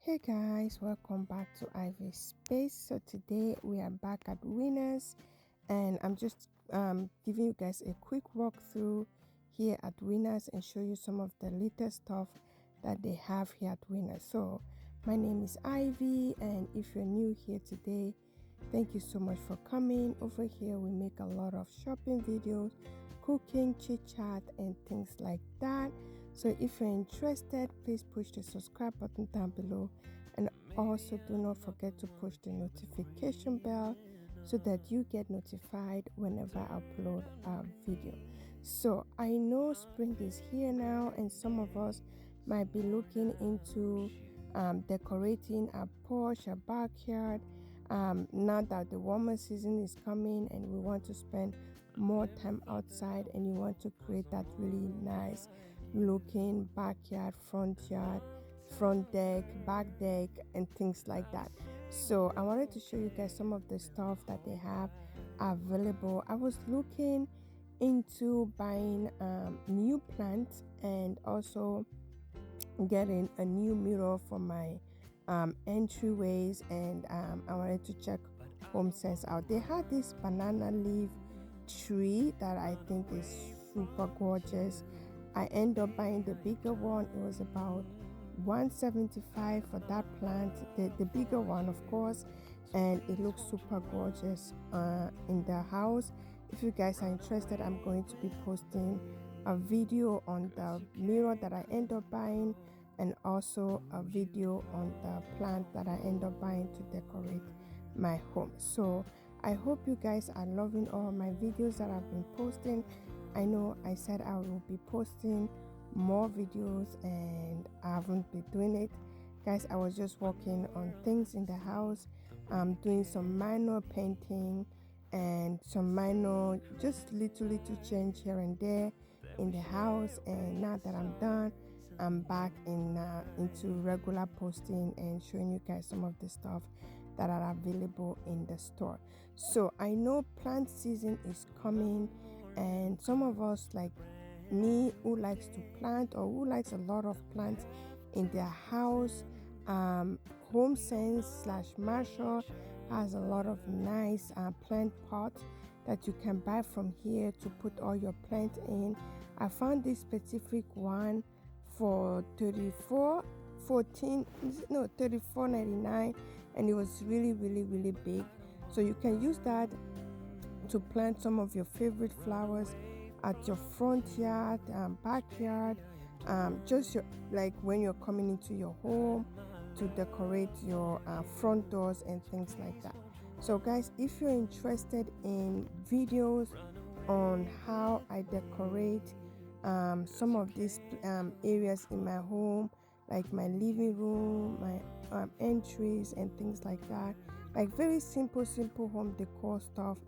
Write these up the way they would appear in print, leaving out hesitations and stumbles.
Hey guys, welcome back to Ivy's Space. So today we are back at Winners, and I'm just giving you guys a quick walkthrough here at Winners and show you some of the latest stuff that they have here at Winners. So my name is Ivy, and if you're new here today, thank you so much for coming. Over here we make a lot of shopping videos, cooking, chit chat, and things like that. So if you're interested, please push the subscribe button down below, and also do not forget to push the notification bell so that you get notified whenever I upload a video. So I know spring is here now, and some of us might be looking into decorating our porch, our backyard. Now that the warmer season is coming and we want to spend more time outside, and you want to create that really nice looking backyard, front yard, front deck, back deck, and things like that. So I wanted to show you guys some of the stuff that they have available. I was looking into buying new plants and also getting a new mirror for my entryways, and I wanted to check Homesense out. They had this banana leaf tree that I think is super gorgeous. I end up buying the bigger one. It was about 175 for that plant, the bigger one of course, and it looks super gorgeous in the house. If you guys are interested, I'm going to be posting a video on the mirror that I end up buying, and also a video on the plant that I end up buying to decorate my home. So I hope you guys are loving all my videos that I've been posting. I know I said I will be posting more videos and I haven't been doing it. Guys, I was just working on things in the house, doing some minor painting and some minor, just little change here and there in the house. And now that I'm done, I'm back into regular posting and showing you guys some of the stuff that are available in the store. So I know plant season is coming, and some of us like me who likes to plant or who likes a lot of plants in their house, Homesense slash Marshall has a lot of nice plant pots that you can buy from here to put all your plants in. I found this specific one for 34.99, and it was really big. So you can use that to plant some of your favorite flowers at your front yard, backyard, just like when you're coming into your home to decorate your front doors and things like that. So guys, if you're interested in videos on how I decorate some of these areas in my home, like my living room, my entries and things like that, like very simple home decor stuff,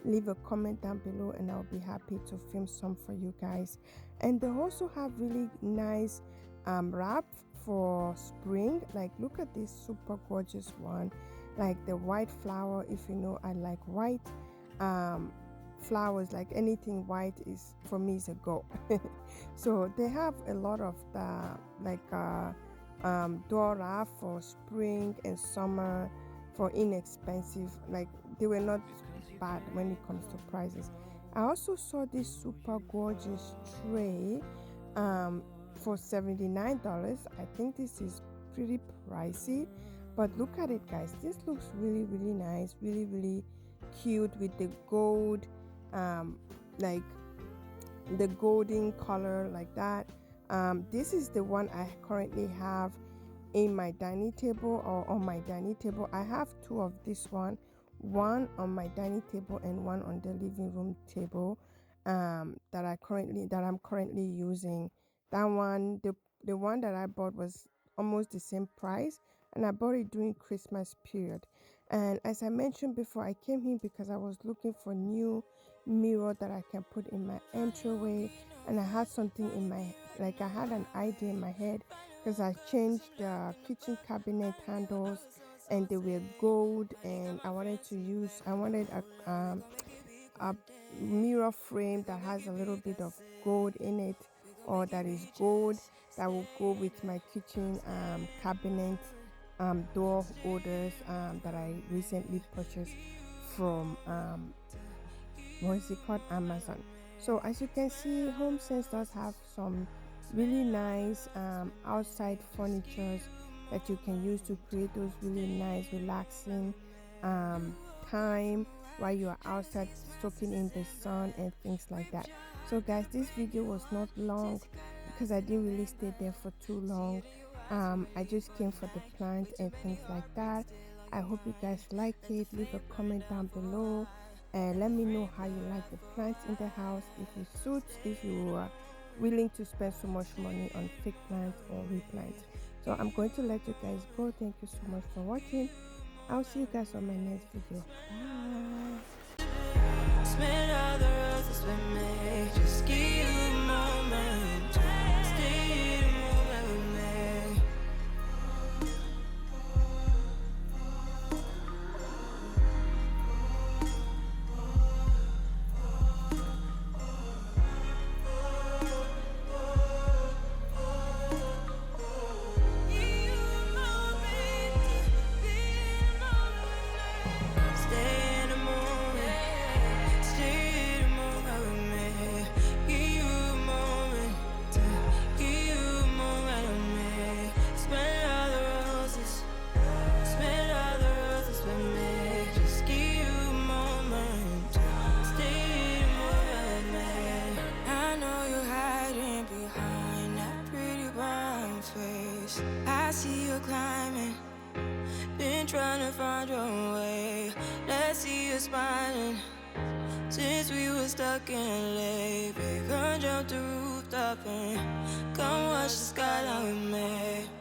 leave a comment down below and I'll be happy to film some for you guys. And they also have really nice wrap for spring. Like look at this super gorgeous one, like the white flower. If you know, I like white flowers. Like anything white is for me is a go. So they have a lot of the like door wrap for spring and summer for inexpensive. Like they were not bad when it comes to prices. I also saw this super gorgeous tray for $79. I think this is pretty pricey, but look at it guys, this looks really nice, really cute with the gold, like the golden color like that. This is the one I currently have in my dining table, or on my dining table. I have two of this one on my dining table and one on the living room table, that I'm currently using. That one, the one that I bought was almost the same price, and I bought it during Christmas period. And as I mentioned before, I came here because I was looking for new mirror that I can put in my entryway, and I had something in my, like I had an idea in my head because I changed the kitchen cabinet handles and they were gold, and I wanted a mirror frame that has a little bit of gold in it, or that is gold, that will go with my kitchen cabinet door holders that I recently purchased from what is it called, Amazon. So as you can see, Homesense does have some really nice outside furnitures that you can use to create those really nice relaxing um, time while you are outside soaking in the sun and things like that. So guys, this video was not long because I didn't really stay there for too long. I just came for the plant and things like that. I hope you guys like it. Leave a comment down below and let me know how you like the plants in the house, if it suits, if you are willing to spend so much money on fake plants or replant. So I'm going to let you guys go. Thank you so much for watching. I'll see you guys on my next video. I see you climbing, been trying to find your way. Let's see you smiling. Since we were stuck in LA, babe, come jump the rooftop and come watch the skyline with me.